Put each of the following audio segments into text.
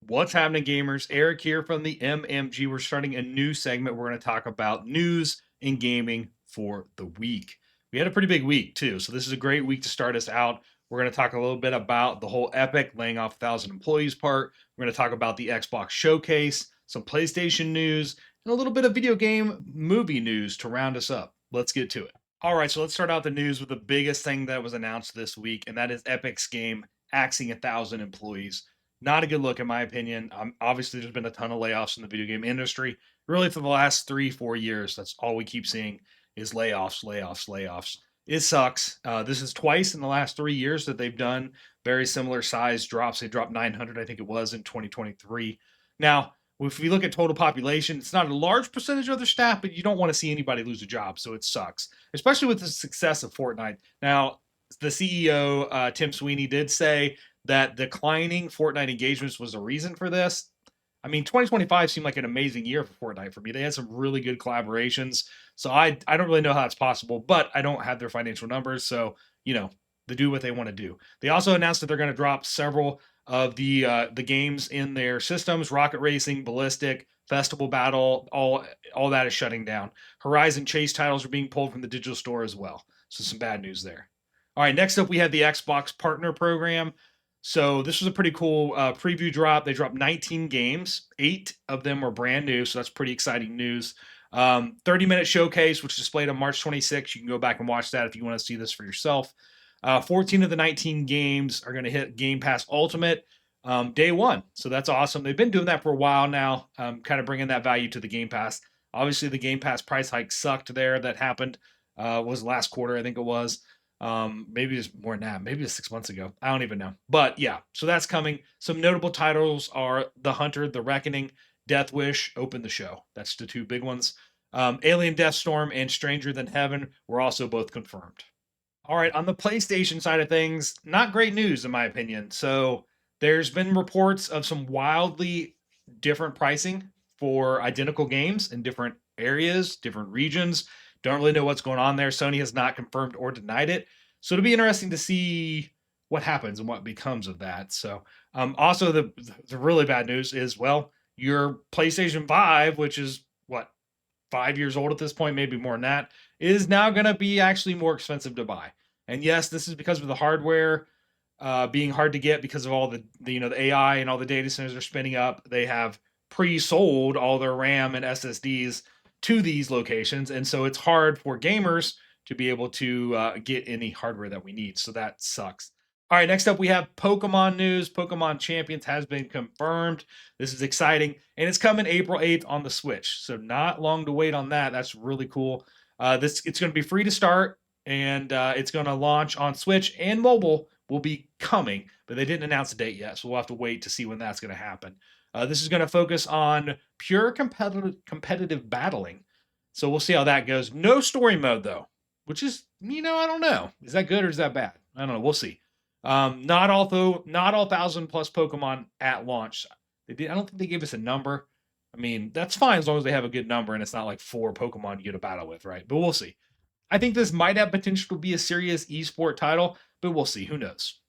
What's happening, gamers? Eric here from the MMG. We're starting a new segment. We're going to talk about news in gaming for the week. We had a pretty big week, too. So, this is a great week to start us out. We're going to talk a little bit about the whole Epic laying off 1,000 employees part. We're going to talk about the Xbox showcase, some PlayStation news, and a little bit of video game movie news to round us up. Let's get to it. All right, so let's start out the news with the biggest thing that was announced this week, and that is Epic's game axing 1,000 employees. Not a good look, in my opinion. Obviously, there's been a ton of layoffs in the video game industry. Really, for the last 3-4 years, that's all we keep seeing is layoffs, layoffs, layoffs. It sucks. This is twice in the last 3 years that they've done very similar size drops. They dropped 900, I think it was, in 2023. Now, if we look at total population, it's not a large percentage of their staff, but you don't want to see anybody lose a job, so it sucks, especially with the success of Fortnite. Now, the CEO, Tim Sweeney, did say that declining Fortnite engagements was the reason for this. I mean, 2025 seemed like an amazing year for Fortnite for me. They had some really good collaborations. So I don't really know how it's possible, but I don't have their financial numbers. So, they do what they want to do. They also announced that they're going to drop several of the games in their systems. Rocket Racing, Ballistic, Festival Battle, all that is shutting down. Horizon Chase titles are being pulled from the digital store as well. So some bad news there. All right, next up we have the Xbox Partner Program. So this was a pretty cool preview drop. They dropped 19 games. 8 of them were brand new, so that's pretty exciting news. 30-minute showcase, which displayed on March 26th. You can go back and watch that if you want to see this for yourself. 14 of the 19 games are going to hit Game Pass Ultimate day one. So that's awesome. They've been doing that for a while now, kind of bringing that value to the Game Pass. Obviously, the Game Pass price hike sucked there. That happened was last quarter, I think it was. Maybe it's more than that. Maybe it's 6 months ago. I don't even know. But yeah, so that's coming. Some notable titles are The Hunter, The Reckoning, Death Wish, Open the Show. That's the 2 big ones. Alien Deathstorm and Stranger Than Heaven were also both confirmed. All right, on the PlayStation side of things, not great news in my opinion. So there's been reports of some wildly different pricing for identical games in different areas, different regions. Don't really know what's going on there. Sony has not confirmed or denied it. So it'll be interesting to see what happens and what becomes of that. So also the really bad news is, well, your PlayStation 5, which is what, 5 years old at this point, maybe more than that, is now going to be actually more expensive to buy. And yes, this is because of the hardware being hard to get because of all the AI and all the data centers are spinning up. They have pre-sold all their RAM and SSDs to these locations, and so it's hard for gamers to be able to get any hardware that we need. So that sucks. All right, next up we have Pokemon news. Pokemon Champions has been confirmed. This is exciting, and it's coming April 8th on the Switch. So not long to wait on that. That's really cool. It's going to be free to start, and it's going to launch on Switch and mobile. Will be coming, but they didn't announce a date yet, so we'll have to wait to see when that's going to happen. This is going to focus on pure competitive battling, so we'll see how that goes. No story mode though, which is, I don't know. Is that good or is that bad? I don't know. We'll see. Not all 1,000 plus Pokemon at launch. I don't think they gave us a number. I mean, that's fine as long as they have a good number and it's not like 4 Pokemon you get a battle with, right? But we'll see. I think this might have potential to be a serious esport title, but we'll see. Who knows?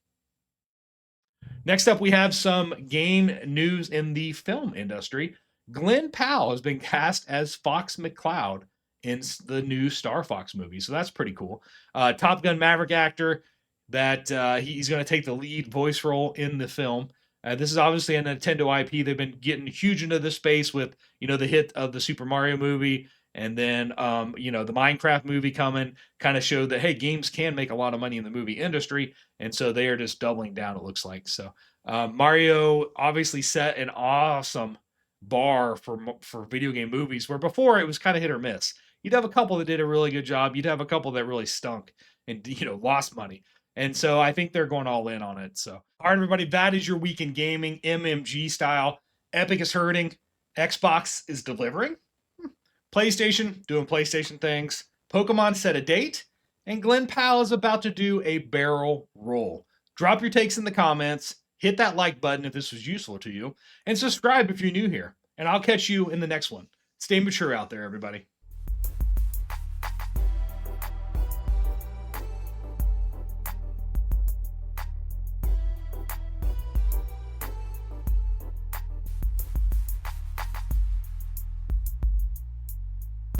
Next up, we have some game news in the film industry. Glen Powell has been cast as Fox McCloud in the new Star Fox movie, so that's pretty cool. Top Gun Maverick actor that he's going to take the lead voice role in the film. This is obviously a Nintendo IP. They've been getting huge into this space with, the hit of the Super Mario movie. And then, the Minecraft movie coming kind of showed that, hey, games can make a lot of money in the movie industry. And so they are just doubling down, it looks like. So Mario obviously set an awesome bar for video game movies, where before it was kind of hit or miss. You'd have a couple that did a really good job. You'd have a couple that really stunk and, lost money. And so I think they're going all in on it. So, all right, everybody, that is your week in gaming, MMG style. Epic is hurting. Xbox is delivering. PlayStation doing PlayStation things. Pokemon set a date. And Glen Powell is about to do a barrel roll. Drop your takes in the comments. Hit that like button if this was useful to you. And subscribe if you're new here. And I'll catch you in the next one. Stay mature out there, everybody.